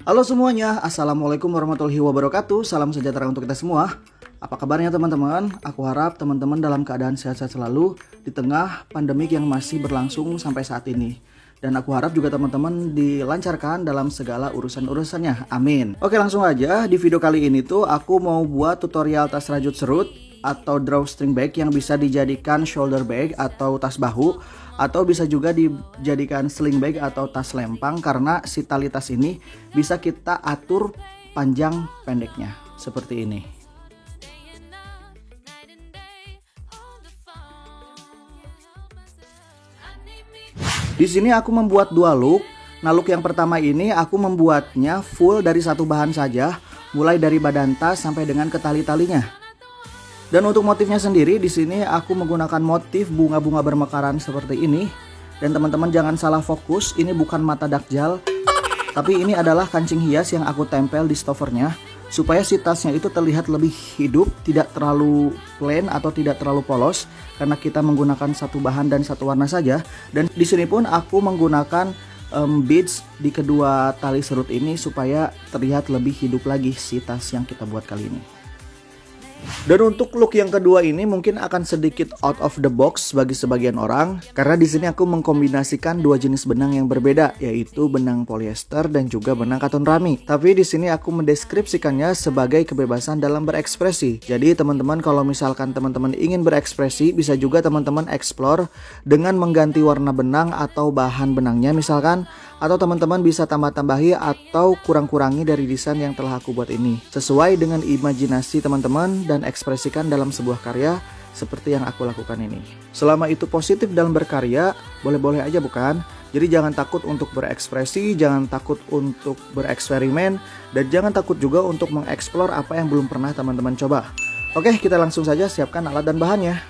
Halo semuanya, Assalamualaikum warahmatullahi wabarakatuh. Salam sejahtera untuk kita semua. Apa kabarnya teman-teman? Aku harap teman-teman dalam keadaan sehat-sehat selalu di tengah pandemik yang masih berlangsung sampai saat ini. Dan aku harap juga teman-teman dilancarkan dalam segala urusan-urusannya. Amin. Oke, langsung aja. Di video kali ini tuh aku mau buat tutorial tas rajut serut atau drawstring bag yang bisa dijadikan shoulder bag atau tas bahu, atau bisa juga dijadikan sling bag atau tas lempang, karena si tali tas ini bisa kita atur panjang pendeknya seperti ini. Di sini aku membuat dua look. Nah, look yang pertama ini aku membuatnya full dari satu bahan saja, mulai dari badan tas sampai dengan ke tali-talinya. Dan untuk motifnya sendiri di sini aku menggunakan motif bunga-bunga bermekaran seperti ini. Dan teman-teman jangan salah fokus, ini bukan mata dakjal, tapi ini adalah kancing hias yang aku tempel di stoppernya supaya si tasnya itu terlihat lebih hidup, tidak terlalu plain atau tidak terlalu polos karena kita menggunakan satu bahan dan satu warna saja. Dan di sini pun aku menggunakan beads di kedua tali serut ini supaya terlihat lebih hidup lagi si tas yang kita buat kali ini. Dan untuk look yang kedua ini mungkin akan sedikit out of the box bagi sebagian orang, karena di sini aku mengkombinasikan dua jenis benang yang berbeda, yaitu benang polyester dan juga benang katun rami. Tapi di sini aku mendeskripsikannya sebagai kebebasan dalam berekspresi. Jadi teman-teman kalau misalkan teman-teman ingin berekspresi, bisa juga teman-teman explore dengan mengganti warna benang atau bahan benangnya misalkan, atau teman-teman bisa tambah-tambahi atau kurang-kurangi dari desain yang telah aku buat ini, sesuai dengan imajinasi teman-teman dan ekspresikan dalam sebuah karya seperti yang aku lakukan ini. Selama itu positif dalam berkarya, boleh-boleh aja bukan? Jadi jangan takut untuk berekspresi, jangan takut untuk bereksperimen, dan jangan takut juga untuk mengeksplor apa yang belum pernah teman-teman coba. Oke, kita langsung saja siapkan alat dan bahannya.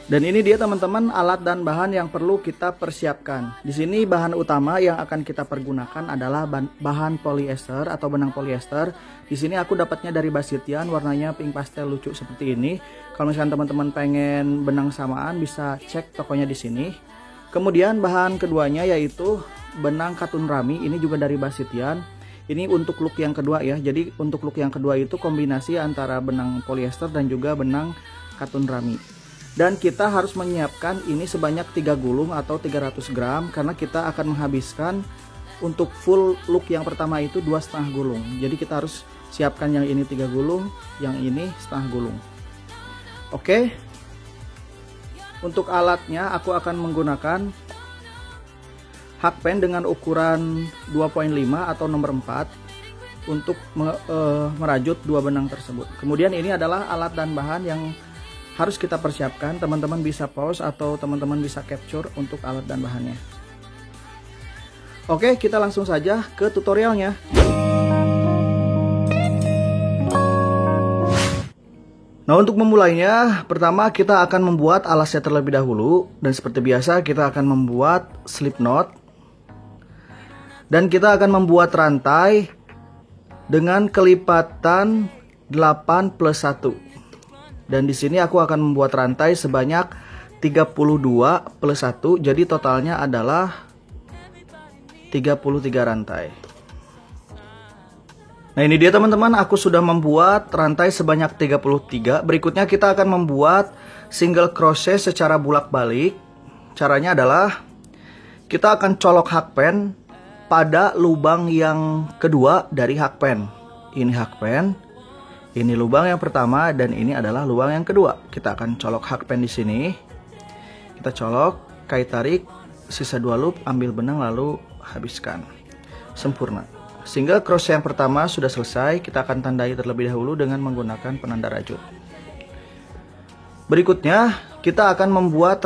Dan ini dia teman-teman alat dan bahan yang perlu kita persiapkan. Di sini bahan utama yang akan kita pergunakan adalah bahan polyester atau benang polyester. Di sini aku dapatnya dari Basitian, warnanya pink pastel lucu seperti ini. Kalau misalkan teman-teman pengen benang samaan bisa cek tokonya di sini. Kemudian bahan keduanya yaitu benang katun rami, ini juga dari Basitian. Ini untuk look yang kedua ya. Jadi untuk look yang kedua itu kombinasi antara benang polyester dan juga benang katun rami. Dan kita harus menyiapkan ini sebanyak 3 gulung atau 300 gram karena kita akan menghabiskan untuk full look yang pertama itu 2,5 gulung. Jadi kita harus siapkan yang ini 3 gulung, yang ini setengah gulung. Oke. Untuk alatnya aku akan menggunakan hakpen dengan ukuran 2.5 atau nomor 4 untuk merajut dua benang tersebut. Kemudian ini adalah alat dan bahan yang harus kita persiapkan. Teman-teman bisa pause atau teman-teman bisa capture untuk alat dan bahannya. Oke, kita langsung saja ke tutorialnya. Nah, untuk memulainya, pertama kita akan membuat alasnya terlebih dahulu. Dan seperti biasa kita akan membuat slip knot. Dan kita akan membuat rantai dengan kelipatan 8+1. Dan di sini aku akan membuat rantai sebanyak 32+1, jadi totalnya adalah 33 rantai. Nah, ini dia teman-teman, aku sudah membuat rantai sebanyak 33. Berikutnya kita akan membuat single crochet secara bolak-balik. Caranya adalah kita akan colok hakpen pada lubang yang kedua dari hakpen. Ini hakpen. Ini lubang yang pertama dan ini adalah lubang yang kedua. Kita akan colok hakpen di sini. Kita colok, kait tarik, sisa 2 loop, ambil benang lalu habiskan. Sempurna. Single crochet yang pertama sudah selesai. Kita akan tandai terlebih dahulu dengan menggunakan penanda rajut. Berikutnya kita akan membuat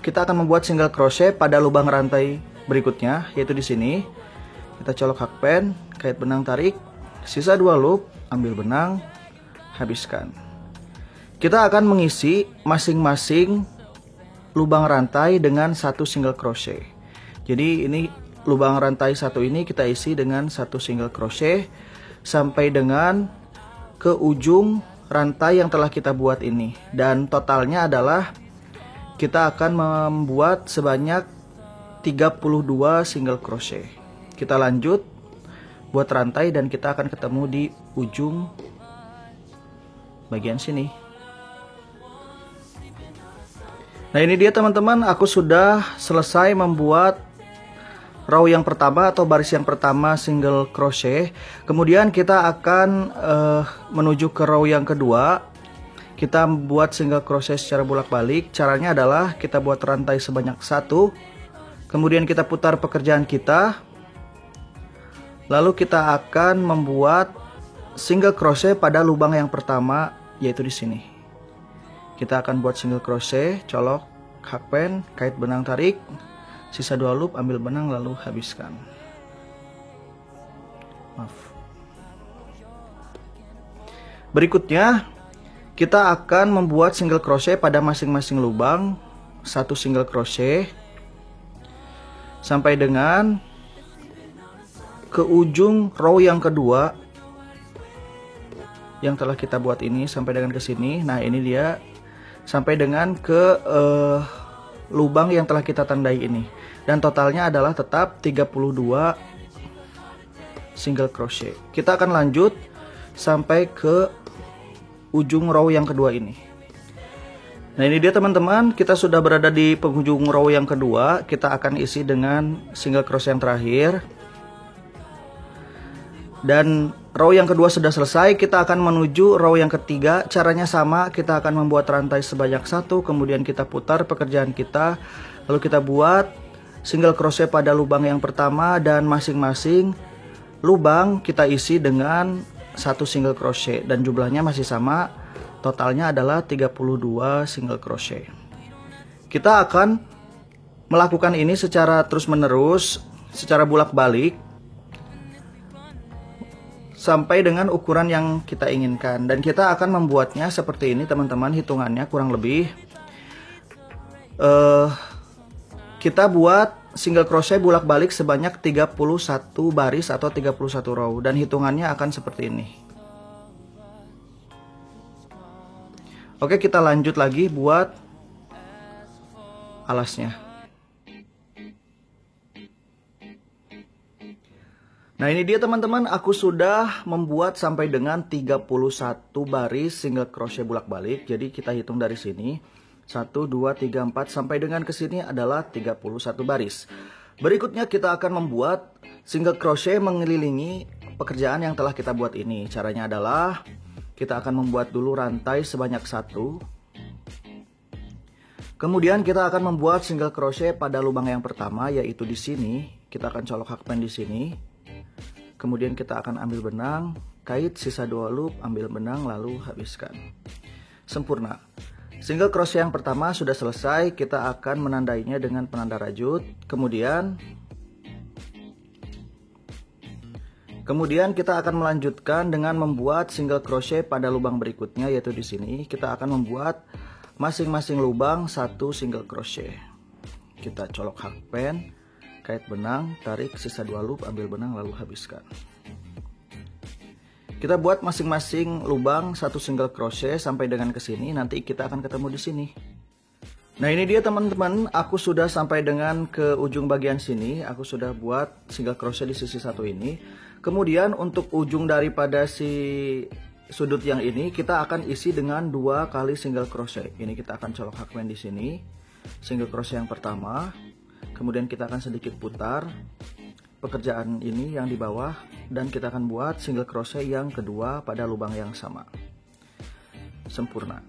kita akan membuat single crochet pada lubang rantai berikutnya, yaitu di sini. Kita colok hakpen, kait benang tarik, sisa 2 loop, ambil benang, habiskan. Kita akan mengisi masing-masing lubang rantai dengan satu single crochet. Jadi ini lubang rantai satu ini kita isi dengan satu single crochet sampai dengan ke ujung rantai yang telah kita buat ini. Dan totalnya adalah kita akan membuat sebanyak 32 single crochet. Kita lanjut buat rantai dan kita akan ketemu di ujung bagian sini. Nah, ini dia teman-teman, aku sudah selesai membuat row yang pertama atau baris yang pertama single crochet. Kemudian kita akan menuju ke row yang kedua. Kita buat single crochet secara bolak-balik. Caranya adalah kita buat rantai sebanyak 1. Kemudian kita putar pekerjaan kita. Lalu kita akan membuat single crochet pada lubang yang pertama, yaitu di sini. Kita akan buat single crochet, colok hakpen, kait benang, tarik, sisa 2 loop, ambil benang lalu habiskan. Maaf. Berikutnya kita akan membuat single crochet pada masing-masing lubang, 1 single crochet sampai dengan ke ujung row yang kedua yang telah kita buat ini, sampai dengan ke sini. Nah, ini dia sampai dengan ke lubang yang telah kita tandai ini, dan totalnya adalah tetap 32 single crochet. Kita akan lanjut sampai ke ujung row yang kedua ini. Nah, ini dia teman-teman, kita sudah berada di penghujung row yang kedua. Kita akan isi dengan single crochet yang terakhir. Dan row yang kedua sudah selesai, kita akan menuju row yang ketiga. Caranya sama, kita akan membuat rantai sebanyak 1, kemudian kita putar pekerjaan kita, lalu kita buat single crochet pada lubang yang pertama, dan masing-masing lubang kita isi dengan 1 single crochet, dan jumlahnya masih sama, totalnya adalah 32 single crochet. Kita akan melakukan ini secara terus-menerus, secara bolak-balik, sampai dengan ukuran yang kita inginkan. Dan kita akan membuatnya seperti ini teman-teman, hitungannya kurang lebih kita buat single crochet bolak-balik sebanyak 31 baris atau 31 row, dan hitungannya akan seperti ini. Oke, kita lanjut lagi buat alasnya. Nah, ini dia teman-teman, aku sudah membuat sampai dengan 31 baris single crochet bolak-balik. Jadi kita hitung dari sini 1, 2, 3, 4 sampai dengan ke sini adalah 31 baris. Berikutnya kita akan membuat single crochet mengelilingi pekerjaan yang telah kita buat ini. Caranya adalah kita akan membuat dulu rantai sebanyak 1. Kemudian kita akan membuat single crochet pada lubang yang pertama, yaitu di sini. Kita akan colok hakpen di sini. Kemudian kita akan ambil benang, kait sisa 2 loop, ambil benang lalu habiskan. Sempurna. Single crochet yang pertama sudah selesai, kita akan menandainya dengan penanda rajut. Kemudian kita akan melanjutkan dengan membuat single crochet pada lubang berikutnya, yaitu di sini. Kita akan membuat masing-masing lubang 1 single crochet. Kita colok hakpen, kait benang, tarik sisa 2 loop, ambil benang lalu habiskan. Kita buat masing-masing lubang 1 single crochet sampai dengan ke sini. Nanti kita akan ketemu di sini. Nah, ini dia teman-teman, aku sudah sampai dengan ke ujung bagian sini. Aku sudah buat single crochet di sisi 1 ini. Kemudian untuk ujung daripada si sudut yang ini kita akan isi dengan 2 kali single crochet. Ini kita akan colok hakmen di sini. Single crochet yang pertama. Kemudian kita akan sedikit putar pekerjaan ini yang di bawah, dan kita akan buat single crochet yang kedua pada lubang yang sama. Sempurna.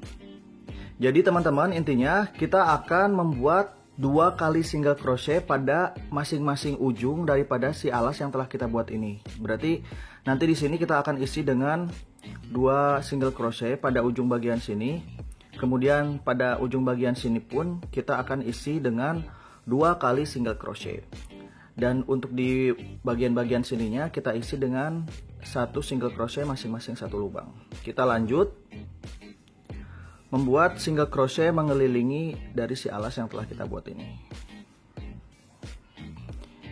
Jadi teman-teman, intinya kita akan membuat 2 kali single crochet pada masing-masing ujung daripada si alas yang telah kita buat ini. Berarti nanti di sini kita akan isi dengan 2 single crochet pada ujung bagian sini. Kemudian pada ujung bagian sini pun kita akan isi dengan 2 kali single crochet. Dan untuk di bagian-bagian sininya kita isi dengan 1 single crochet masing-masing 1 lubang. Kita lanjut membuat single crochet mengelilingi dari si alas yang telah kita buat ini.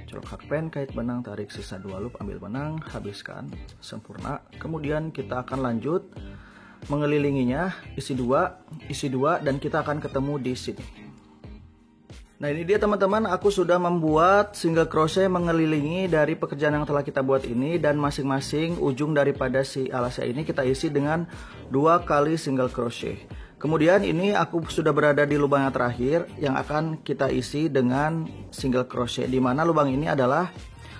Colok hakpen, kait benang, tarik sisa 2 loop, ambil benang, habiskan. Sempurna. Kemudian kita akan lanjut mengelilinginya, isi 2, dan kita akan ketemu di sini. Nah ini dia teman-teman, aku sudah membuat single crochet mengelilingi dari pekerjaan yang telah kita buat ini, dan masing-masing ujung daripada si alasnya ini kita isi dengan 2 kali single crochet. Kemudian ini aku sudah berada di lubang yang terakhir yang akan kita isi dengan single crochet, dimana lubang ini adalah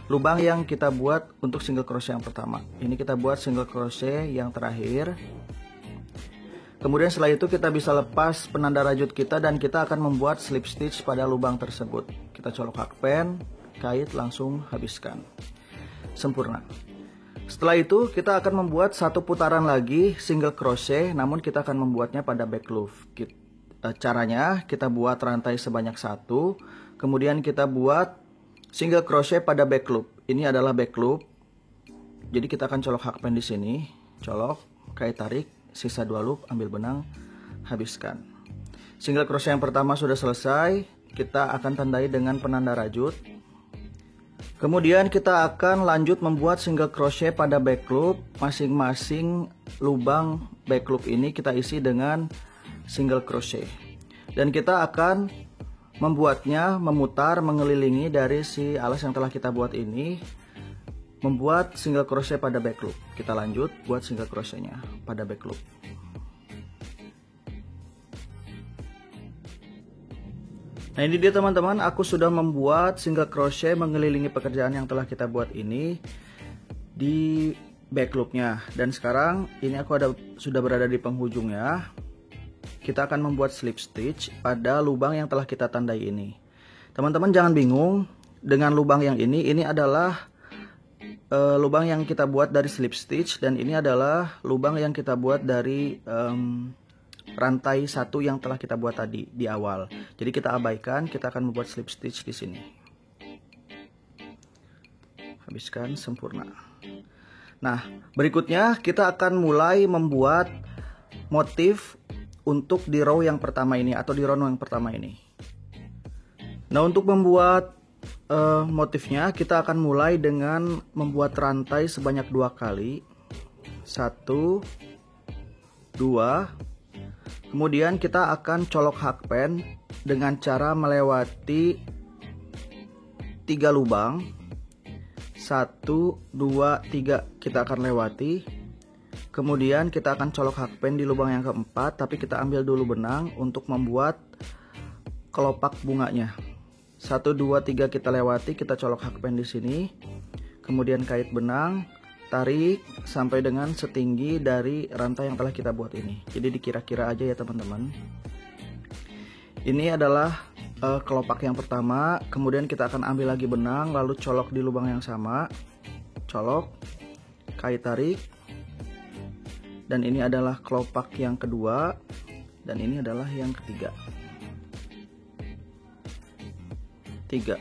lubang yang kita buat untuk single crochet yang pertama. Ini kita buat single crochet yang terakhir. Kemudian setelah itu kita bisa lepas penanda rajut kita dan kita akan membuat slip stitch pada lubang tersebut. Kita colok hakpen, kait, langsung habiskan. Sempurna. Setelah itu kita akan membuat satu putaran lagi single crochet, namun kita akan membuatnya pada back loop. Caranya kita buat rantai sebanyak 1, kemudian kita buat single crochet pada back loop. Ini adalah back loop. Jadi kita akan colok hakpen di sini, colok, kait tarik, sisa 2 loop, ambil benang, habiskan. Single crochet yang pertama sudah selesai, kita akan tandai dengan penanda rajut. Kemudian kita akan lanjut membuat single crochet pada back loop. Masing-masing lubang back loop ini kita isi dengan single crochet. Dan kita akan membuatnya memutar mengelilingi dari si alas yang telah kita buat ini, membuat single crochet pada back loop. Kita lanjut buat single crochetnya pada back loop. Nah ini dia teman-teman, aku sudah membuat single crochet mengelilingi pekerjaan yang telah kita buat ini di back loopnya. Dan sekarang ini aku sudah berada di penghujungnya. Kita akan membuat slip stitch pada lubang yang telah kita tandai ini. Teman-teman jangan bingung dengan lubang yang ini adalah lubang yang kita buat dari slip stitch, dan ini adalah lubang yang kita buat dari rantai 1 yang telah kita buat tadi di awal. Jadi kita abaikan, kita akan membuat slip stitch di sini. Habiskan, sempurna. Nah, berikutnya kita akan mulai membuat motif untuk di row yang pertama ini atau di row yang pertama ini. Nah, untuk membuat motifnya kita akan mulai dengan membuat rantai sebanyak 2 kali. 1, 2. Kemudian kita akan colok hakpen dengan cara melewati 3 lubang. 1, 2, 3 kita akan lewati. Kemudian kita akan colok hakpen di lubang yang keempat, tapi kita ambil dulu benang untuk membuat kelopak bunganya. 1, 2, 3 kita lewati, kita colok hakpen di sini. Kemudian kait benang, tarik sampai dengan setinggi dari rantai yang telah kita buat ini. Jadi dikira-kira aja ya teman-teman. Ini adalah kelopak yang pertama. Kemudian kita akan ambil lagi benang, lalu colok di lubang yang sama. Colok, kait tarik. Dan ini adalah kelopak yang kedua. Dan ini adalah yang ketiga. 3.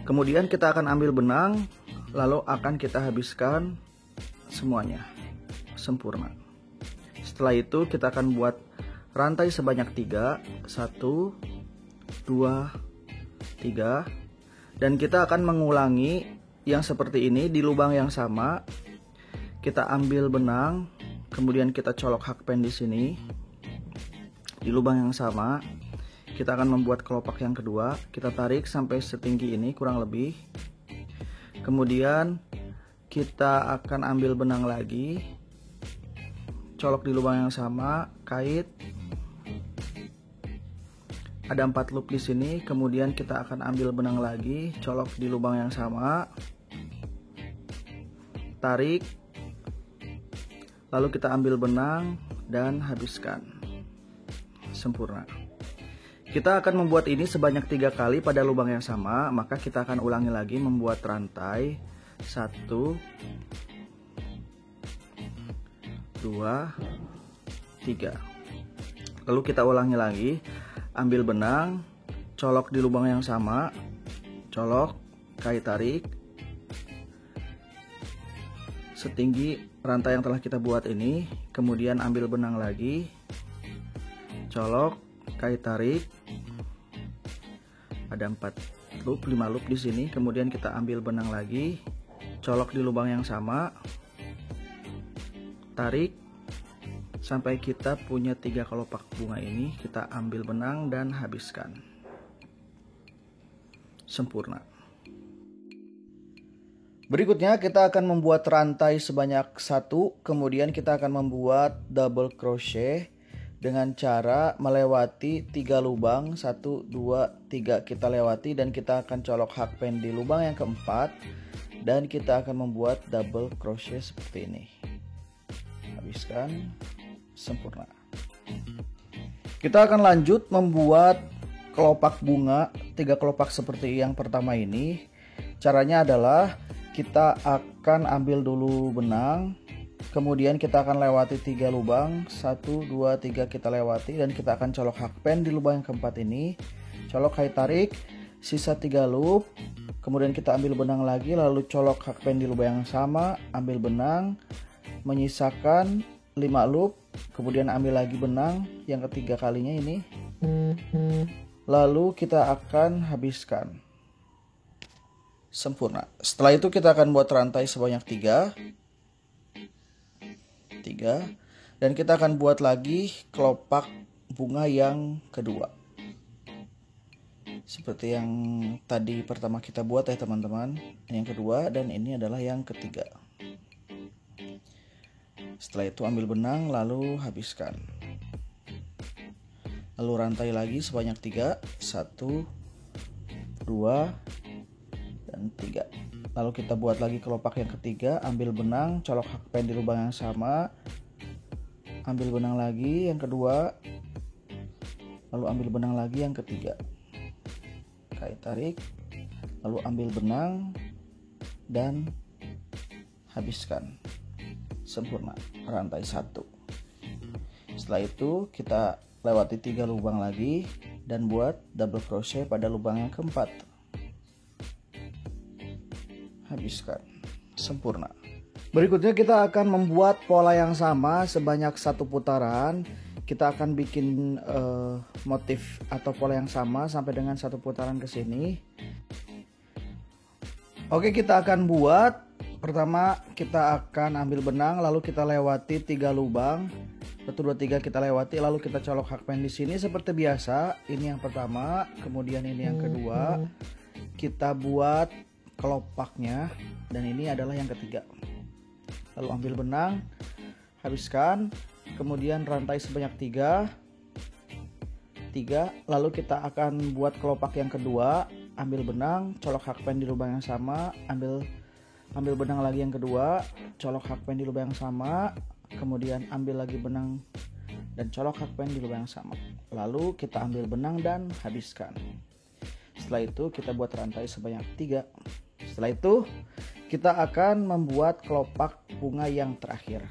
Kemudian kita akan ambil benang, lalu akan kita habiskan semuanya. Sempurna. Setelah itu kita akan buat rantai sebanyak 3. 1, 2, 3. Dan kita akan mengulangi yang seperti ini di lubang yang sama. Kita ambil benang, kemudian kita colok hakpen di sini di lubang yang sama. Kita akan membuat kelopak yang kedua. Kita tarik sampai setinggi ini kurang lebih. Kemudian kita akan ambil benang lagi, colok di lubang yang sama, kait. Ada 4 loop di sini. Kemudian kita akan ambil benang lagi, colok di lubang yang sama, tarik. Lalu kita ambil benang dan habiskan. Sempurna. Kita akan membuat ini sebanyak 3 kali pada lubang yang sama, maka kita akan ulangi lagi membuat rantai 1, 2, 3. Lalu kita ulangi lagi, ambil benang, colok di lubang yang sama, colok, kait tarik setinggi rantai yang telah kita buat ini, kemudian ambil benang lagi, colok, kait tarik. Ada 4 loop, 5 loop di sini. Kemudian kita ambil benang lagi, colok di lubang yang sama, tarik sampai kita punya 3 kelopak bunga ini. Kita ambil benang dan habiskan. Sempurna. Berikutnya kita akan membuat rantai sebanyak 1, kemudian kita akan membuat double crochet dengan cara melewati 3 lubang. 1, 2, 3 kita lewati, dan kita akan colok hakpen di lubang yang keempat, dan kita akan membuat double crochet seperti ini. Habiskan. Sempurna. Kita akan lanjut membuat kelopak bunga 3 kelopak seperti yang pertama ini. Caranya adalah kita akan ambil dulu benang, kemudian kita akan lewati 3 lubang. 1, 2, 3 kita lewati, dan kita akan colok hakpen di lubang yang keempat ini. Colok, kait tarik, sisa 3 loop, kemudian kita ambil benang lagi, lalu colok hakpen di lubang yang sama, ambil benang, menyisakan 5 loop, kemudian ambil lagi benang yang ketiga kalinya ini, lalu kita akan habiskan. Sempurna. Setelah itu kita akan buat rantai sebanyak 3, dan kita akan buat lagi kelopak bunga yang kedua seperti yang tadi pertama kita buat ya teman-teman. Yang kedua, dan ini adalah yang ketiga. Setelah itu ambil benang lalu habiskan. Lalu rantai lagi sebanyak 3, 1, 2, dan 3. Lalu kita buat lagi kelopak yang ketiga, ambil benang, colok hakpen di lubang yang sama, ambil benang lagi yang kedua, lalu ambil benang lagi yang ketiga, kait tarik, lalu ambil benang dan habiskan. Sempurna. Rantai 1. Setelah itu kita lewati 3 lubang lagi dan buat double crochet pada lubang yang keempat. Habiskan. Sempurna. Berikutnya kita akan membuat pola yang sama sebanyak 1 putaran. Kita akan bikin motif atau pola yang sama sampai dengan 1 putaran ke sini. Oke, kita akan buat. Pertama kita akan ambil benang, lalu kita lewati 3 lubang. 1, 2, 3 kita lewati, lalu kita colok hakpen di sini seperti biasa. Ini yang pertama, kemudian ini yang kedua. Kita buat kelopaknya, dan ini adalah yang ketiga. Lalu ambil benang, habiskan, kemudian rantai sebanyak 3, lalu kita akan buat kelopak yang kedua. Ambil benang, colok hakpen di lubang yang sama, ambil benang lagi yang kedua, colok hakpen di lubang yang sama, kemudian ambil lagi benang dan colok hakpen di lubang yang sama. Lalu kita ambil benang dan habiskan. Setelah itu kita buat rantai sebanyak 3. Setelah itu kita akan membuat kelopak bunga yang terakhir.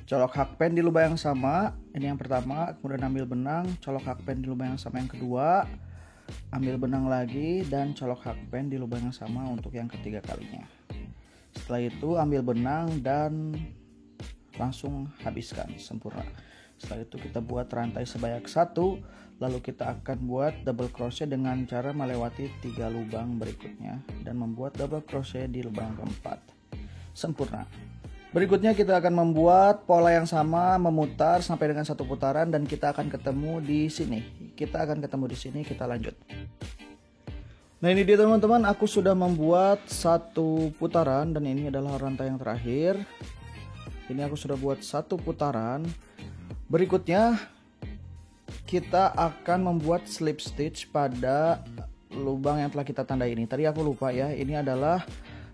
Colok hakpen di lubang yang sama, ini yang pertama, kemudian ambil benang, colok hakpen di lubang yang sama yang kedua, ambil benang lagi dan colok hakpen di lubang yang sama untuk yang ketiga kalinya. Setelah itu ambil benang dan langsung habiskan. Sempurna. Setelah itu kita buat rantai sebanyak 1, lalu kita akan buat double crochet dengan cara melewati 3 lubang berikutnya dan membuat double crochet di lubang keempat. Sempurna. Berikutnya kita akan membuat pola yang sama, memutar sampai dengan 1 putaran, dan kita akan ketemu di sini. Kita lanjut. Nah, ini dia teman-teman, aku sudah membuat 1 putaran dan ini adalah rantai yang terakhir. Ini aku sudah buat 1 putaran. Berikutnya kita akan membuat slip stitch pada lubang yang telah kita tandai ini. Tadi aku lupa ya, ini adalah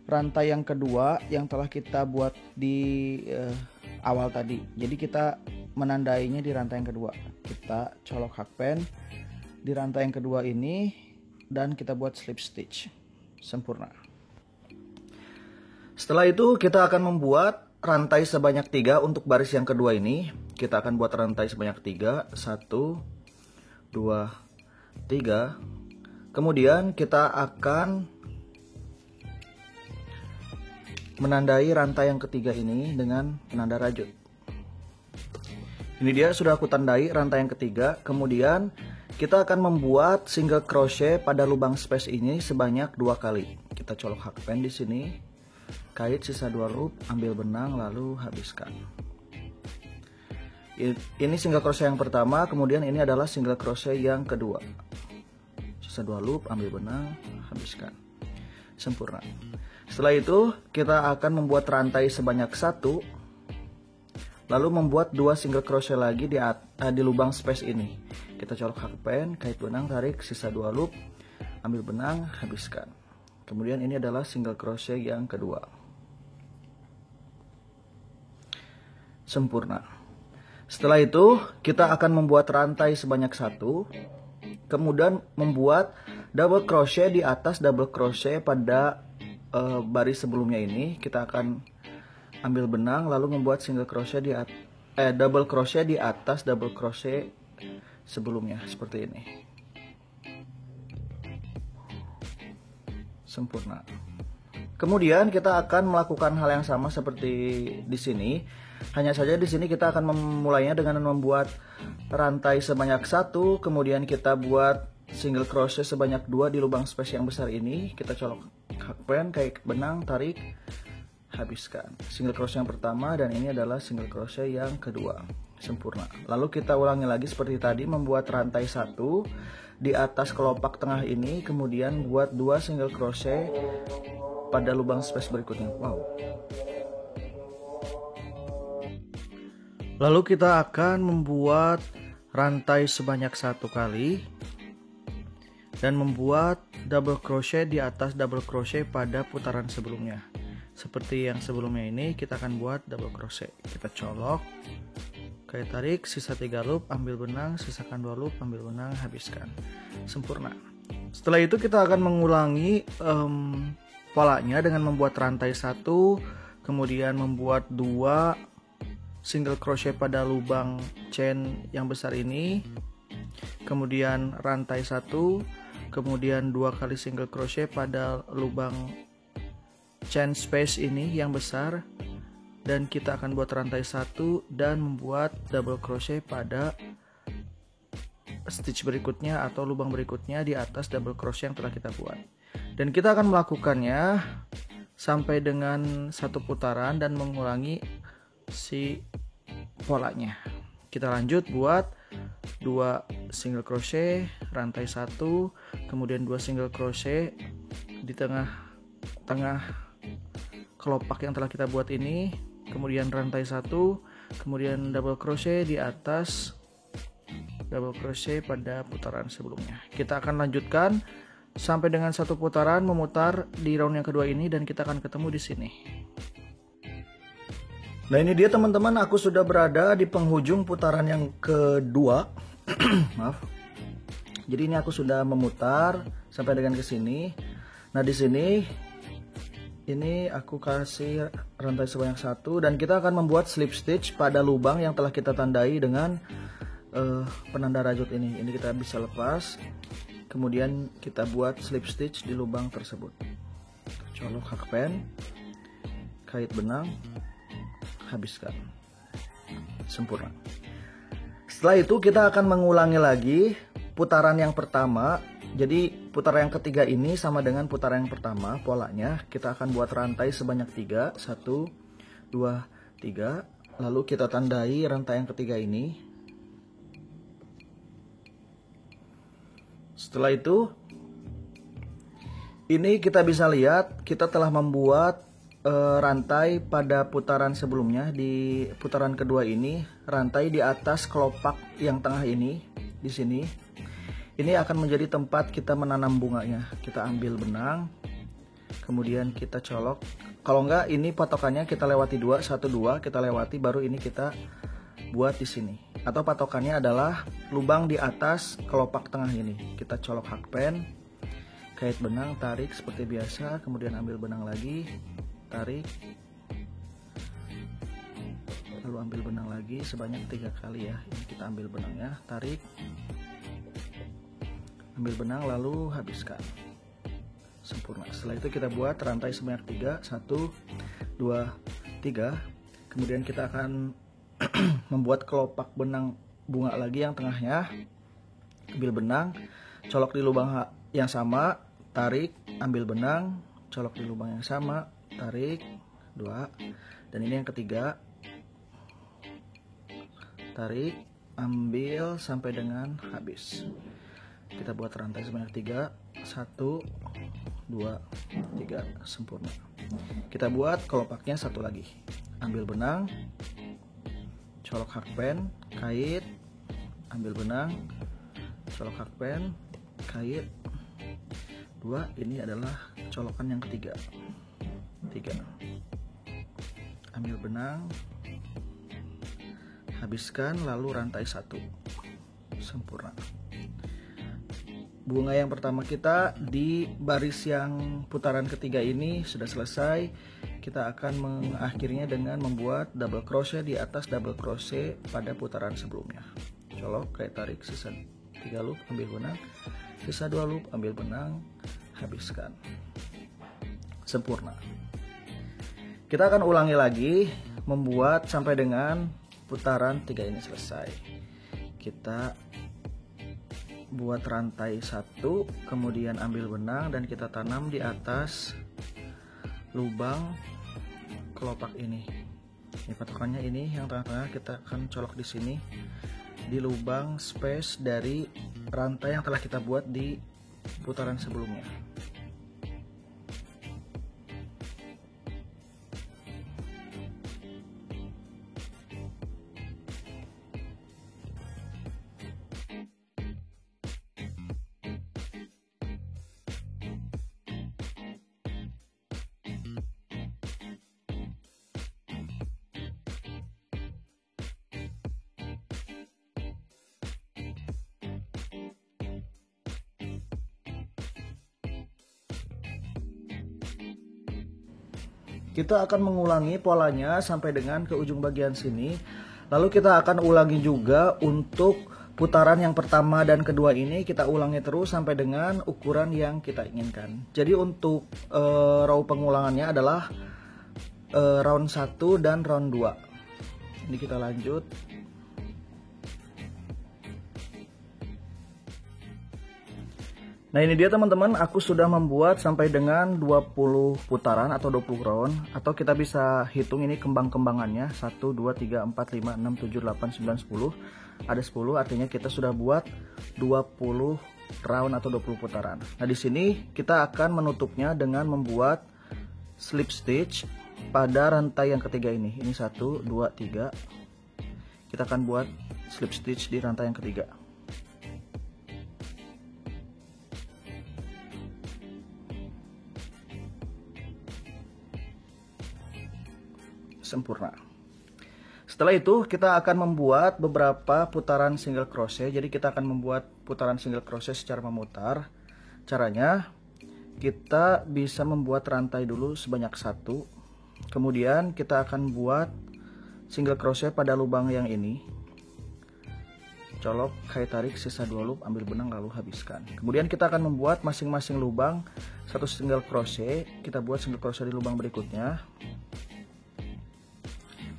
rantai yang kedua yang telah kita buat di awal tadi. Jadi kita menandainya di rantai yang kedua. Kita colok hakpen di rantai yang kedua ini dan kita buat slip stitch. Sempurna. Setelah itu kita akan membuat rantai sebanyak 3 untuk baris yang kedua ini. Kita akan buat rantai sebanyak 3. 1, 2, 3. Kemudian kita akan menandai rantai yang ketiga ini dengan penanda rajut. Ini dia, sudah aku tandai rantai yang ketiga. Kemudian kita akan membuat single crochet pada lubang space ini sebanyak 2 kali. Kita colok hakpen di sini, kait sisa 2 loop, ambil benang lalu habiskan. Ini single crochet yang pertama, kemudian ini adalah single crochet yang kedua. Sisa 2 loop, ambil benang, habiskan. Sempurna. Setelah itu kita akan membuat rantai sebanyak 1, lalu membuat 2 single crochet lagi di lubang space ini. Kita colok hakpen, kait benang, tarik, sisa 2 loop, ambil benang, habiskan. Kemudian ini adalah single crochet yang kedua. Sempurna. Setelah itu kita akan membuat rantai sebanyak 1, kemudian membuat double crochet di atas double crochet pada baris sebelumnya ini. Kita akan ambil benang lalu membuat single crochet double crochet di atas double crochet sebelumnya seperti ini. Sempurna. Kemudian kita akan melakukan hal yang sama seperti di sini. Hanya saja di sini kita akan memulainya dengan membuat rantai sebanyak 1, kemudian kita buat single crochet sebanyak 2 di lubang space yang besar ini. Kita colok hakpen, kait benang, tarik, habiskan. Single crochet yang pertama dan ini adalah single crochet yang kedua. Sempurna. Lalu kita ulangi lagi seperti tadi, membuat rantai 1 di atas kelopak tengah ini, kemudian buat 2 single crochet pada lubang space berikutnya. Wow. Lalu kita akan membuat rantai sebanyak 1 kali dan membuat double crochet di atas double crochet pada putaran sebelumnya. Seperti yang sebelumnya ini, kita akan buat double crochet. Kita colok, kait tarik, sisa 3 loop, ambil benang, sisakan 2 loop, ambil benang, habiskan. Sempurna. Setelah itu kita akan mengulangi polanya dengan membuat rantai 1, kemudian membuat 2 single crochet pada lubang chain yang besar ini, kemudian rantai 1, kemudian 2 kali single crochet pada lubang chain space ini yang besar, dan kita akan buat rantai 1 dan membuat double crochet pada stitch berikutnya atau lubang berikutnya di atas double crochet yang telah kita buat. Dan kita akan melakukannya sampai dengan 1 putaran dan mengulangi si polanya. Kita lanjut buat 2 single crochet, rantai 1, kemudian 2 single crochet di tengah kelopak yang telah kita buat ini, kemudian rantai 1, kemudian double crochet di atas double crochet pada putaran sebelumnya. Kita akan lanjutkan sampai dengan 1 putaran memutar di round yang kedua ini dan kita akan ketemu di sini. Nah, ini dia teman-teman, aku sudah berada di penghujung putaran yang kedua. Maaf. Jadi ini aku sudah memutar sampai dengan ke sini. Nah, di sini ini aku kasih rantai sebanyak 1 dan kita akan membuat slip stitch pada lubang yang telah kita tandai dengan penanda rajut ini. Ini kita bisa lepas. Kemudian kita buat slip stitch di lubang tersebut. Colok hakpen, kait benang, habiskan. Sempurna. Setelah itu kita akan mengulangi lagi putaran yang pertama. Jadi putaran yang ketiga ini sama dengan putaran yang pertama. Polanya kita akan buat rantai sebanyak 3, 1, 2, 3. Lalu kita tandai rantai yang ketiga ini. Setelah itu ini kita bisa lihat kita telah membuat rantai pada putaran sebelumnya. Di putaran kedua ini rantai di atas kelopak yang tengah ini di sini. Ini akan menjadi tempat kita menanam bunganya. Kita ambil benang, kemudian kita colok. Kalau enggak, ini patokannya kita lewati 2, 1, 2 kita lewati, baru ini kita buat di sini. Atau patokannya adalah lubang di atas kelopak tengah ini. Kita colok hakpen, kait benang, tarik seperti biasa, kemudian ambil benang lagi. Tarik, lalu ambil benang lagi sebanyak 3 kali ya. Ini kita ambil benangnya, tarik, ambil benang, lalu habiskan. Sempurna. Setelah itu kita buat rantai sebanyak 3, 1, 2, 3. Kemudian kita akan membuat kelopak benang bunga lagi yang tengahnya. Ambil benang, colok di lubang yang sama, tarik, ambil benang, colok di lubang yang sama, tarik, 2, dan ini yang ketiga, tarik, ambil sampai dengan habis. Kita buat rantai sebanyak 3, 1, 2, 3, sempurna. Kita buat kelopaknya satu lagi. Ambil benang, colok hakpen, kait, ambil benang, colok hakpen, kait. 2, ini adalah colokan yang ketiga. 3, ambil benang, habiskan, lalu rantai 1, sempurna. Bunga yang pertama kita di baris yang putaran ketiga ini sudah selesai. Kita akan mengakhirinya dengan membuat double crochet di atas double crochet pada putaran sebelumnya. Colok, kait tarik, sisa 3 loop, ambil benang, sisa 2 loop, ambil benang, habiskan, sempurna. Kita akan ulangi lagi membuat sampai dengan putaran 3 ini selesai. Kita buat rantai 1, kemudian ambil benang dan kita tanam di atas lubang kelopak ini. Ini patokannya, ini yang tengah-tengah kita akan colok di sini di lubang space dari rantai yang telah kita buat di putaran sebelumnya. Kita akan mengulangi polanya sampai dengan ke ujung bagian sini. Lalu kita akan ulangi juga untuk putaran yang pertama dan kedua ini, kita ulangi terus sampai dengan ukuran yang kita inginkan. Jadi untuk row pengulangannya adalah round 1 dan round 2. Ini kita lanjut. Nah, ini dia teman-teman, aku sudah membuat sampai dengan 20 putaran atau 20 round, atau kita bisa hitung ini kembang-kembangannya 1, 2, 3, 4, 5, 6, 7, 8, 9, 10. Ada 10, artinya kita sudah buat 20 round atau 20 putaran. Nah, di sini kita akan menutupnya dengan membuat slip stitch pada rantai yang ketiga ini. Ini 1, 2, 3. Kita akan buat slip stitch di rantai yang ketiga. Sempurna. Setelah itu kita akan membuat beberapa putaran single crochet. Jadi kita akan membuat putaran single crochet secara memutar. Caranya kita bisa membuat rantai dulu sebanyak 1. Kemudian kita akan buat single crochet pada lubang yang ini. Colok, kait tarik, sisa 2 loop, ambil benang lalu habiskan. Kemudian kita akan membuat masing-masing lubang 1 single crochet. Kita buat single crochet di lubang berikutnya.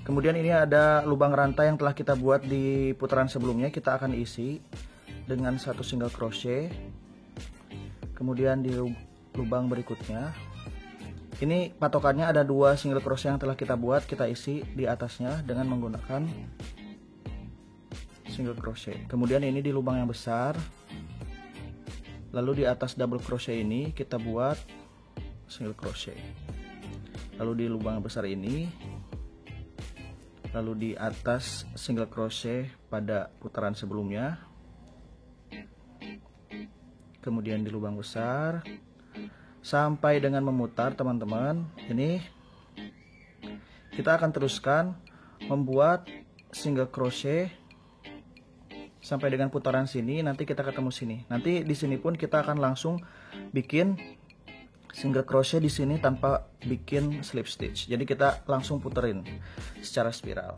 Kemudian ini ada lubang rantai yang telah kita buat di putaran sebelumnya, kita akan isi dengan 1 single crochet. Kemudian di lubang berikutnya, ini patokannya ada 2 single crochet yang telah kita buat, kita isi di atasnya dengan menggunakan single crochet. Kemudian ini di lubang yang besar, lalu di atas double crochet ini kita buat single crochet. Lalu di lubang yang besar ini, lalu di atas single crochet pada putaran sebelumnya, kemudian di lubang besar sampai dengan memutar teman-teman. Ini kita akan teruskan membuat single crochet sampai dengan putaran sini. Nanti kita ketemu sini. Nanti di sini pun kita akan langsung bikin single crochet di sini tanpa bikin slip stitch. Jadi kita langsung puterin secara spiral.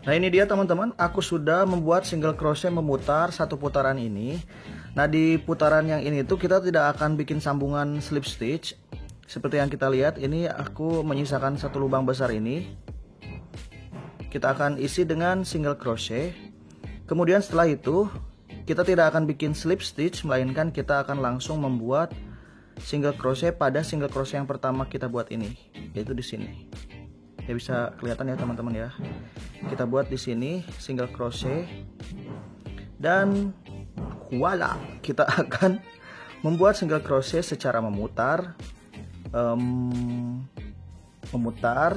Nah, ini dia teman-teman, aku sudah membuat single crochet memutar 1 putaran ini. Nah, di putaran yang ini tuh kita tidak akan bikin sambungan slip stitch. Seperti yang kita lihat, ini aku menyisakan 1 lubang besar ini. Kita akan isi dengan single crochet. Kemudian setelah itu kita tidak akan bikin slip stitch, melainkan kita akan langsung membuat single crochet pada single crochet yang pertama kita buat ini, yaitu di sini. Ya bisa kelihatan ya teman-teman ya. Kita buat di sini single crochet dan voila, kita akan membuat single crochet secara memutar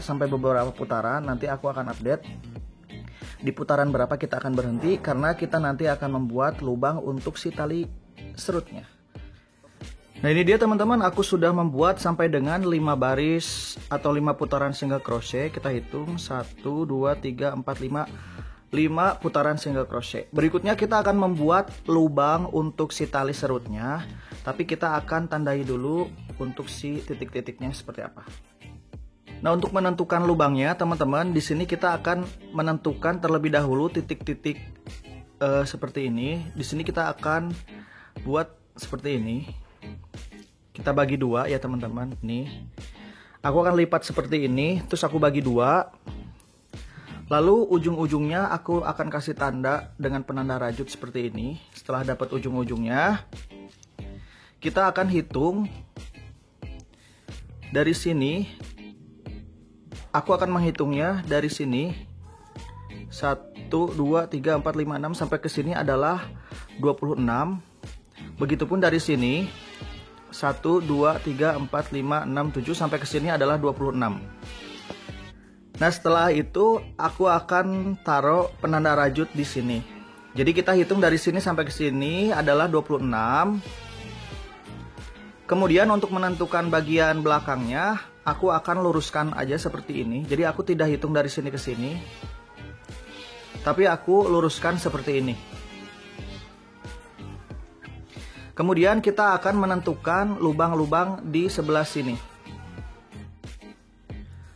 sampai beberapa putaran. Nanti aku akan update di putaran berapa kita akan berhenti, karena kita nanti akan membuat lubang untuk si tali serutnya. Nah ini dia teman-teman, aku sudah membuat sampai dengan 5 baris atau 5 putaran single crochet. Kita hitung 1, 2, 3, 4, 5 putaran single crochet. Berikutnya kita akan membuat lubang untuk si tali serutnya, tapi kita akan tandai dulu untuk si titik-titiknya seperti apa. Nah untuk menentukan lubangnya teman-teman, di sini kita akan menentukan terlebih dahulu titik-titik seperti ini. Di sini kita akan buat seperti ini. Kita bagi dua ya teman-teman. Nih, aku akan lipat seperti ini, terus aku bagi dua. Lalu ujung-ujungnya aku akan kasih tanda dengan penanda rajut seperti ini. Setelah dapat ujung-ujungnya, kita akan hitung dari sini. Aku akan menghitungnya dari sini 1, 2, 3, 4, 5, 6 sampai ke sini adalah 26. Begitupun dari sini 1, 2, 3, 4, 5, 6, 7 sampai ke sini adalah 26. Nah setelah itu aku akan taruh penanda rajut di sini. Jadi kita hitung dari sini sampai ke sini adalah 26. Kemudian untuk menentukan bagian belakangnya, aku akan luruskan aja seperti ini. Jadi aku tidak hitung dari sini ke sini, tapi aku luruskan seperti ini. Kemudian kita akan menentukan lubang-lubang di sebelah sini.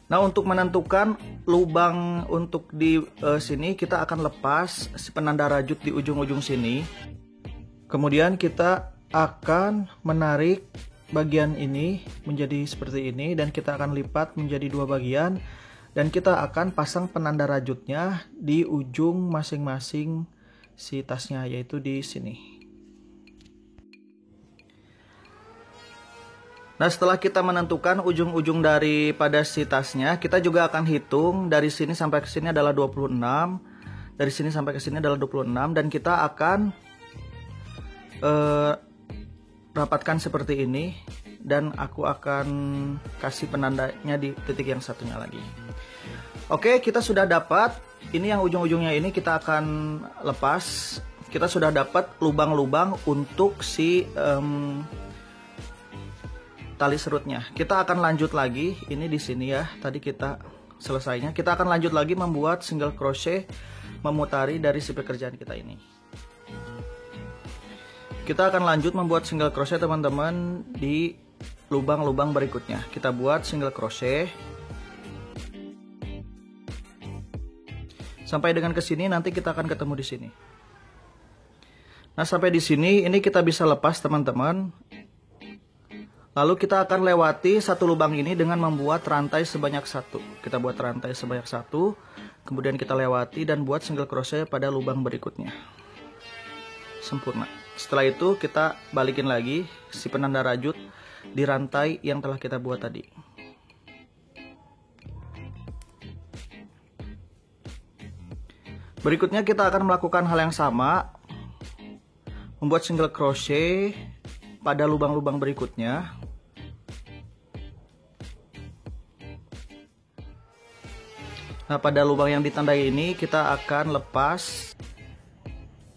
Nah untuk menentukan lubang untuk di sini, kita akan lepas si penanda rajut di ujung-ujung sini. Kemudian kita akan menarik bagian ini menjadi seperti ini, dan kita akan lipat menjadi dua bagian, dan kita akan pasang penanda rajutnya di ujung masing-masing si tasnya, yaitu di sini. Nah setelah kita menentukan ujung-ujung daripada si tasnya, kita juga akan hitung dari sini sampai ke sini adalah 26, dari sini sampai ke sini adalah 26, dan kita akan rapatkan seperti ini, dan aku akan kasih penandanya di titik yang satunya lagi. Oke, kita sudah dapat ini yang ujung-ujungnya ini, kita akan lepas. Kita sudah dapat lubang-lubang untuk si tali serutnya. Kita akan lanjut lagi, ini di sini ya, tadi kita selesainya. Kita akan lanjut lagi membuat single crochet memutari dari si pekerjaan kita ini. Kita akan lanjut membuat single crochet teman-teman di lubang-lubang berikutnya. Kita buat single crochet sampai dengan ke sini, nanti kita akan ketemu di sini. Nah, sampai di sini ini kita bisa lepas teman-teman. Lalu kita akan lewati satu lubang ini dengan membuat rantai sebanyak 1. Kita buat rantai sebanyak 1, kemudian kita lewati dan buat single crochet pada lubang berikutnya. Sempurna. Setelah itu kita balikin lagi si penanda rajut di rantai yang telah kita buat tadi. Berikutnya kita akan melakukan hal yang sama, membuat single crochet pada lubang-lubang berikutnya. Nah pada lubang yang ditandai ini kita akan lepas.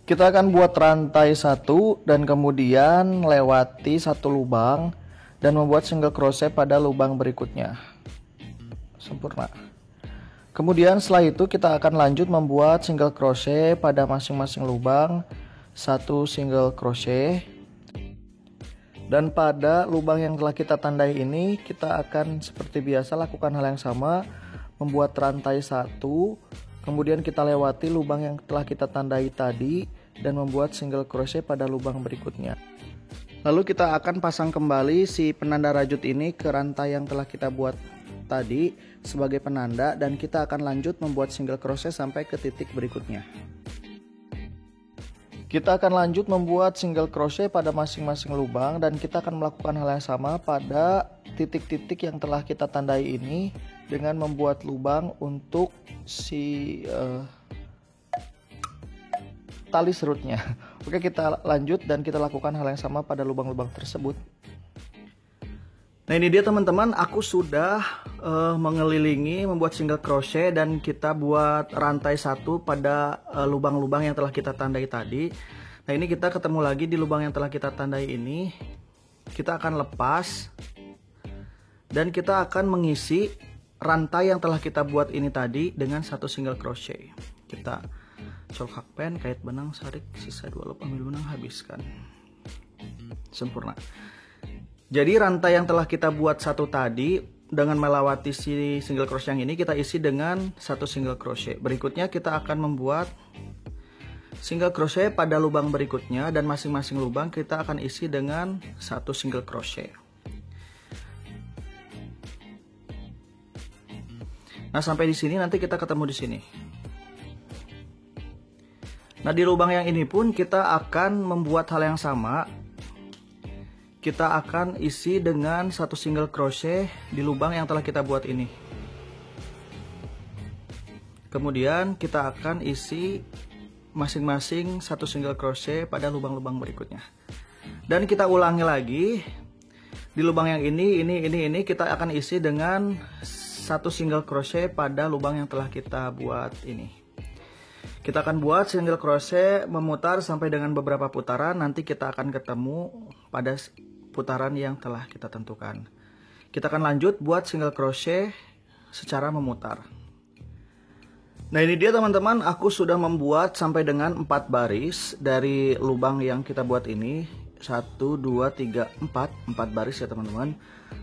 Kita akan buat rantai 1 dan kemudian lewati satu lubang dan membuat single crochet pada lubang berikutnya. Sempurna. Kemudian setelah itu kita akan lanjut membuat single crochet pada masing-masing lubang, 1 single crochet. Dan pada lubang yang telah kita tandai ini kita akan seperti biasa lakukan hal yang sama, membuat rantai 1, kemudian kita lewati lubang yang telah kita tandai tadi dan membuat single crochet pada lubang berikutnya. Lalu kita akan pasang kembali si penanda rajut ini ke rantai yang telah kita buat tadi sebagai penanda, dan kita akan lanjut membuat single crochet sampai ke titik berikutnya. Kita akan lanjut membuat single crochet pada masing-masing lubang, dan kita akan melakukan hal yang sama pada titik-titik yang telah kita tandai ini dengan membuat lubang untuk si tali serutnya. Oke, kita lanjut dan kita lakukan hal yang sama pada lubang-lubang tersebut. Nah, ini dia teman-teman, aku sudah mengelilingi membuat single crochet dan kita buat rantai satu pada lubang-lubang yang telah kita tandai tadi. Nah, ini kita ketemu lagi di lubang yang telah kita tandai ini. Kita akan lepas dan kita akan mengisi rantai yang telah kita buat ini tadi dengan satu single crochet. Kita colok hakpen, kait benang, sarik, sisa 2 loop, ambil benang, habiskan. Sempurna. Jadi rantai yang telah kita buat satu tadi dengan melewati si single crochet yang ini kita isi dengan satu single crochet. Berikutnya kita akan membuat single crochet pada lubang berikutnya dan masing-masing lubang kita akan isi dengan satu single crochet. Nah, sampai di sini nanti kita ketemu di sini. Nah, di lubang yang ini pun kita akan membuat hal yang sama. Kita akan isi dengan satu single crochet di lubang yang telah kita buat ini. Kemudian kita akan isi masing-masing satu single crochet pada lubang-lubang berikutnya. Dan kita ulangi lagi. Di lubang yang ini kita akan isi dengan satu single crochet pada lubang yang telah kita buat ini. Kita akan buat single crochet memutar sampai dengan beberapa putaran. Nanti kita akan ketemu pada putaran yang telah kita tentukan. Kita akan lanjut buat single crochet secara memutar. Nah, ini dia teman-teman, aku sudah membuat sampai dengan 4 baris dari lubang yang kita buat ini. 1, 2, 3, 4 baris ya teman-teman.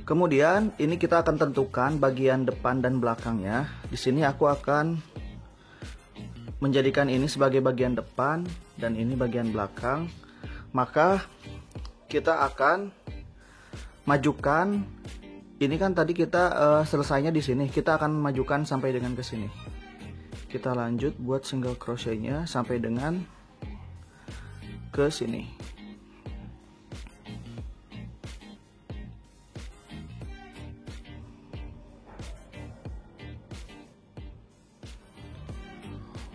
Kemudian ini kita akan tentukan bagian depan dan belakangnya. Di sini aku akan menjadikan ini sebagai bagian depan dan ini bagian belakang. Maka kita akan majukan. Ini kan tadi kita selesainya di sini. Kita akan majukan sampai dengan ke sini. Kita lanjut buat single crochetnya sampai dengan ke sini.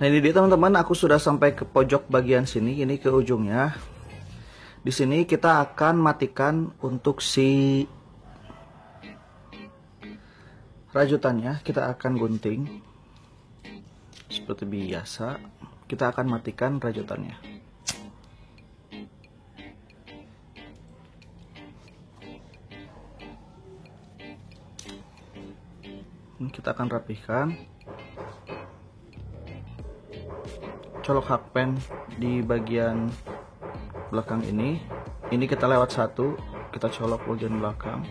Nah, ini dia teman-teman, aku sudah sampai ke pojok bagian sini, ini ke ujungnya. Di sini kita akan matikan untuk si rajutannya, kita akan gunting seperti biasa. Kita akan matikan rajutannya. Ini kita akan rapihkan. Colok hakpen di bagian belakang ini kita lewat satu, kita colok bagian belakang,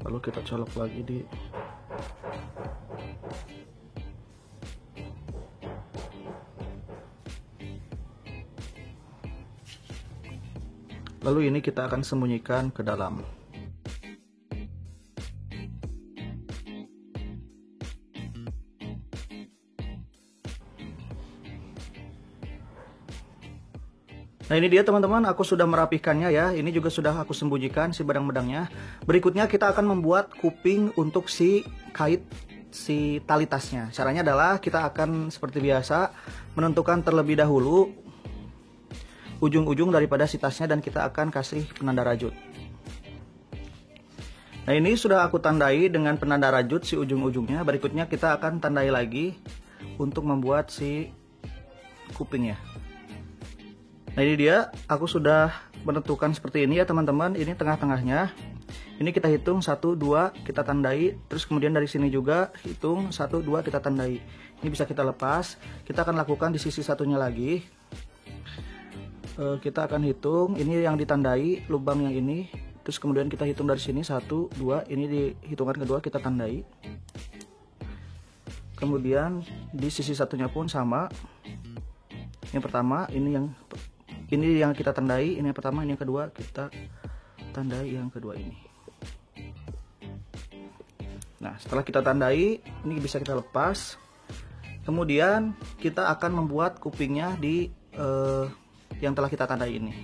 lalu kita colok lagi di lalu ini kita akan sembunyikan ke dalam. Nah, ini dia teman-teman, aku sudah merapihkannya ya. Ini juga sudah aku sembunyikan si benang-benangnya. Berikutnya kita akan membuat kuping untuk si kait si tali tasnya. Caranya adalah kita akan seperti biasa menentukan terlebih dahulu ujung-ujung daripada si tasnya dan kita akan kasih penanda rajut. Nah, ini sudah aku tandai dengan penanda rajut si ujung-ujungnya. Berikutnya kita akan tandai lagi untuk membuat si kupingnya. Nah, ini dia, aku sudah menentukan seperti ini ya teman-teman. Ini tengah-tengahnya. Ini kita hitung 1, 2, kita tandai. Terus kemudian dari sini juga hitung 1, 2, kita tandai. Ini bisa kita lepas. Kita akan lakukan di sisi satunya lagi. Kita akan hitung. Ini yang ditandai, lubang yang ini. Terus kemudian kita hitung dari sini 1, 2. Ini di hitungan kedua kita tandai. Kemudian di sisi satunya pun sama. Yang pertama ini yang kita tandai, ini yang pertama, ini yang kedua, kita tandai yang kedua ini. Nah, setelah kita tandai, ini bisa kita lepas. Kemudian kita akan membuat kupingnya di yang telah kita tandai ini.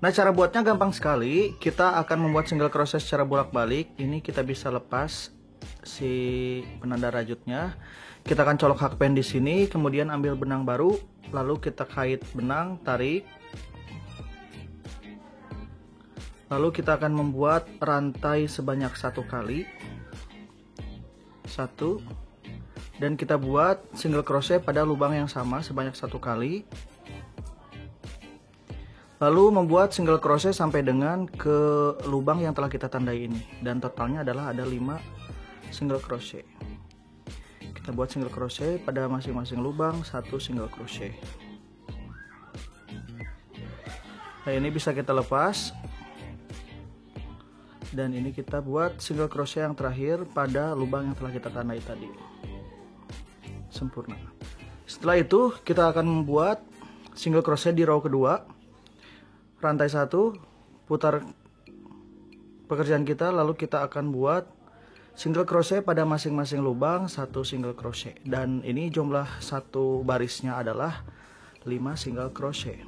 Nah, cara buatnya gampang sekali. Kita akan membuat single crochet secara bolak-balik. Ini kita bisa lepas si penanda rajutnya. Kita akan colok hakpen di sini, kemudian ambil benang baru, lalu kita kait benang, tarik. Lalu kita akan membuat rantai sebanyak 1 kali. 1. Dan kita buat single crochet pada lubang yang sama sebanyak 1 kali. Lalu membuat single crochet sampai dengan ke lubang yang telah kita tandai ini. Dan totalnya adalah ada 5 single crochet. Kita buat single crochet pada masing-masing lubang 1 single crochet. Nah, ini bisa kita lepas. Dan ini kita buat single crochet yang terakhir pada lubang yang telah kita tandai tadi. Sempurna. Setelah itu kita akan membuat single crochet di row kedua. Rantai 1, putar pekerjaan kita, lalu kita akan buat single crochet pada masing-masing lubang 1 single crochet. Dan ini jumlah 1 barisnya adalah 5 single crochet.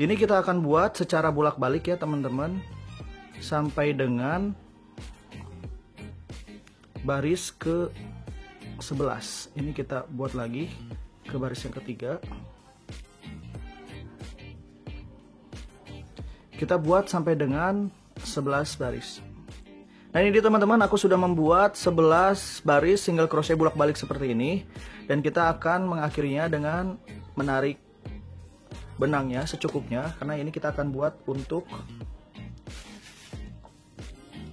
Ini kita akan buat secara bolak-balik ya teman-teman, sampai dengan baris ke 11. Ini kita buat lagi ke baris yang ketiga. Kita buat sampai dengan 11 baris. Nah, ini dia teman-teman, aku sudah membuat 11 baris single crochet bolak-balik seperti ini. Dan kita akan mengakhirinya dengan menarik benangnya secukupnya, karena ini kita akan buat untuk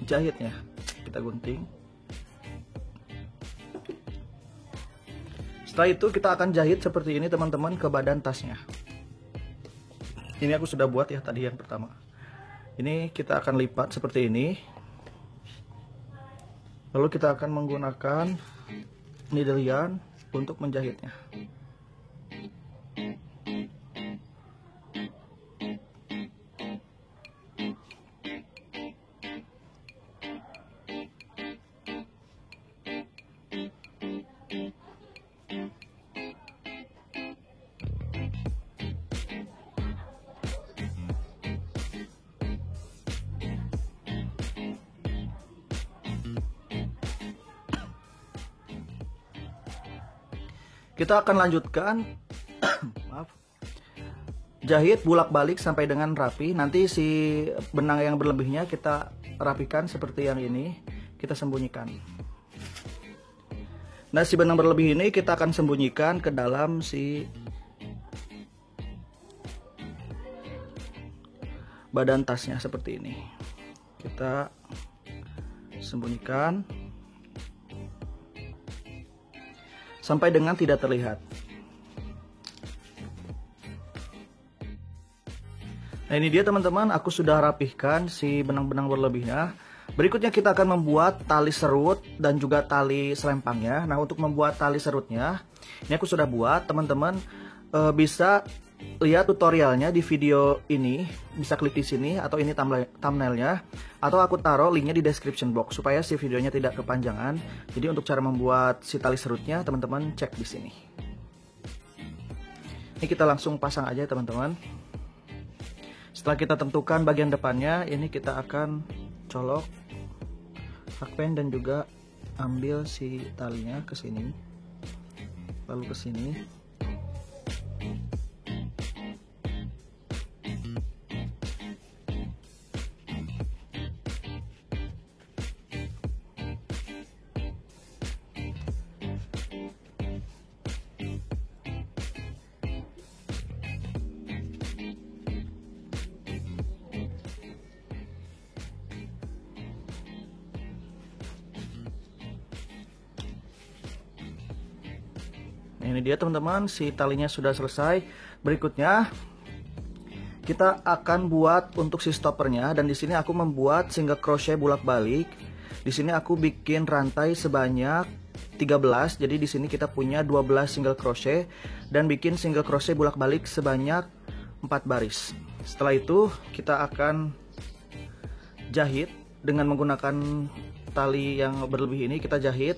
jahitnya. Kita gunting. Setelah itu kita akan jahit seperti ini teman-teman ke badan tasnya. Ini aku sudah buat ya tadi yang pertama. Ini kita akan lipat seperti ini. Lalu kita akan menggunakan needle yarn untuk menjahitnya. Kita akan lanjutkan maaf, jahit bolak-balik sampai dengan rapi. Nanti si benang yang berlebihnya kita rapikan seperti yang ini, kita sembunyikan. Nah, si benang berlebih ini kita akan sembunyikan ke dalam si badan tasnya seperti ini. Kita sembunyikan sampai dengan tidak terlihat. Nah, ini dia teman-teman, aku sudah rapihkan si benang-benang berlebihnya. Berikutnya kita akan membuat tali serut dan juga tali selempangnya. Nah, untuk membuat tali serutnya, ini aku sudah buat. Teman-teman bisa lihat tutorialnya di video ini, bisa klik di sini atau ini thumbnailnya, atau aku taruh linknya di description box supaya si videonya tidak kepanjangan. Jadi untuk cara membuat si tali serutnya teman-teman cek di sini. Ini kita langsung pasang aja teman-teman. Setelah kita tentukan bagian depannya, ini kita akan colok hakpen dan juga ambil si talinya ke sini, lalu ke sini. Nah, ini dia teman-teman, si talinya sudah selesai. Berikutnya kita akan buat untuk si stoppernya, dan di sini aku membuat single crochet bolak-balik. Di sini aku bikin rantai sebanyak 13. Jadi di sini kita punya 12 single crochet dan bikin single crochet bolak-balik sebanyak 4 baris. Setelah itu kita akan jahit dengan menggunakan tali yang berlebih ini, kita jahit.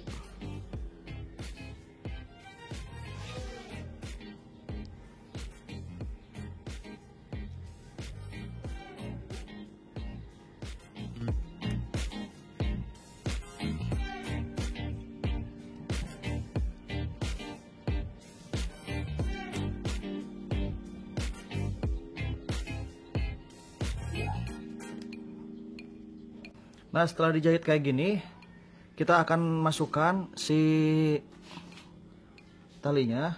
Nah, setelah dijahit kayak gini, kita akan masukkan si talinya.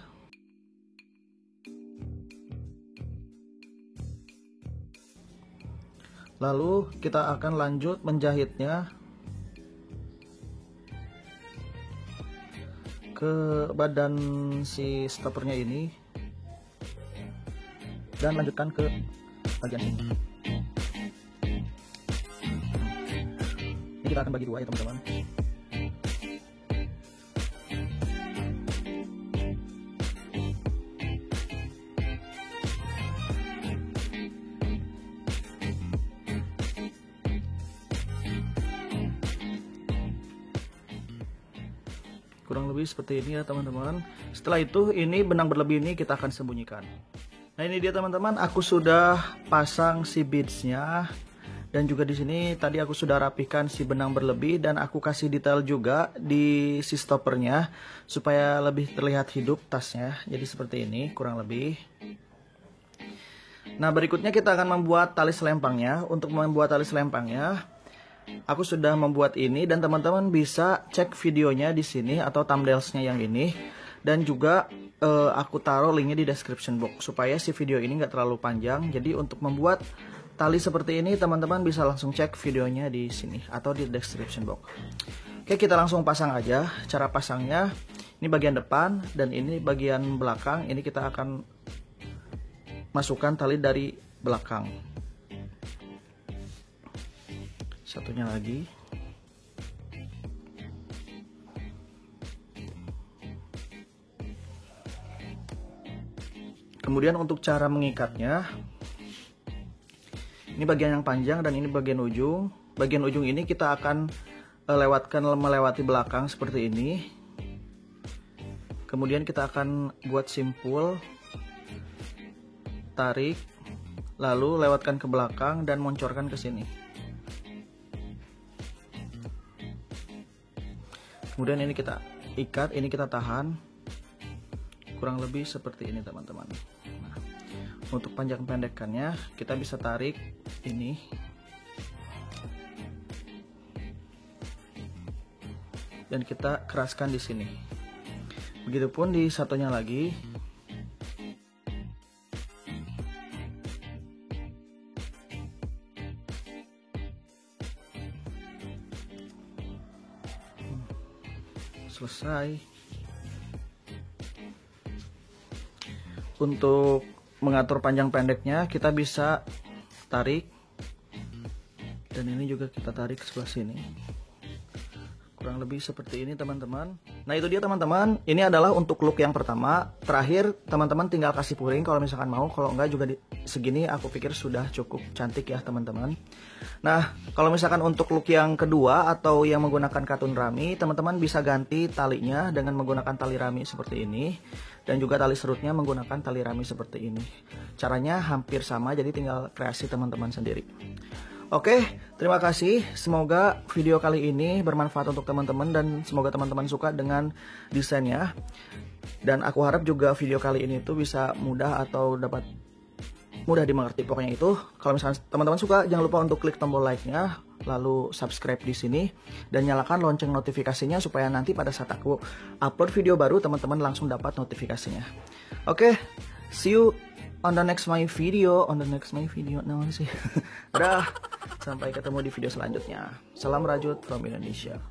Lalu kita akan lanjut menjahitnya ke badan si stoppernya ini dan lanjutkan ke bagian sini. Ini kita akan bagi dua ya teman-teman. Kurang lebih seperti ini ya teman-teman. Setelah itu ini benang berlebih ini kita akan sembunyikan. Nah, ini dia teman-teman, aku sudah pasang si beadsnya. Dan juga di sini tadi aku sudah rapikan si benang berlebih dan aku kasih detail juga di si stoppernya supaya lebih terlihat hidup tasnya. Jadi seperti ini kurang lebih. Nah, berikutnya kita akan membuat tali selempangnya. Untuk membuat tali selempangnya, aku sudah membuat ini dan teman-teman bisa cek videonya di sini atau thumbnailsnya yang ini. Dan juga aku taruh linknya di description box supaya si video ini nggak terlalu panjang. Jadi untuk membuat tali seperti ini teman-teman bisa langsung cek videonya di sini atau di description box. Oke, kita langsung pasang aja. Cara pasangnya, ini bagian depan dan ini bagian belakang. Ini kita akan masukkan tali dari belakang. Satunya lagi. Kemudian untuk cara mengikatnya, ini bagian yang panjang dan ini bagian ujung. Bagian ujung ini kita akan melewati belakang seperti ini. Kemudian kita akan buat simpul, tarik, lalu lewatkan ke belakang dan moncorkan ke sini. Kemudian ini kita ikat, ini kita tahan. Kurang lebih seperti ini teman-teman. Nah, untuk panjang pendekannya kita bisa tarik ini. Dan kita keraskan di sini. Begitupun di satunya lagi. Selesai. Untuk mengatur panjang pendeknya kita bisa tarik, dan ini juga kita tarik ke sebelah sini. Kurang lebih seperti ini teman-teman. Nah, itu dia teman-teman, ini adalah untuk look yang pertama. Terakhir teman-teman tinggal kasih puring kalau misalkan mau, kalau enggak juga segini aku pikir sudah cukup cantik ya teman-teman. Nah, kalau misalkan untuk look yang kedua atau yang menggunakan katun rami, teman-teman bisa ganti talinya dengan menggunakan tali rami seperti ini. Dan juga tali serutnya menggunakan tali rami seperti ini. Caranya hampir sama, jadi tinggal kreasi teman-teman sendiri. Oke, terima kasih. Semoga video kali ini bermanfaat untuk teman-teman dan semoga teman-teman suka dengan desainnya. Dan aku harap juga video kali ini tuh bisa mudah atau dapat mudah dimengerti. Pokoknya itu, kalau misalnya teman-teman suka, jangan lupa untuk klik tombol like-nya, lalu subscribe di sini dan nyalakan lonceng notifikasinya supaya nanti pada saat aku upload video baru teman-teman langsung dapat notifikasinya. Oke, see you on the next my video. Nah, sih. Dah, sampai ketemu di video selanjutnya. Salam rajut from Indonesia.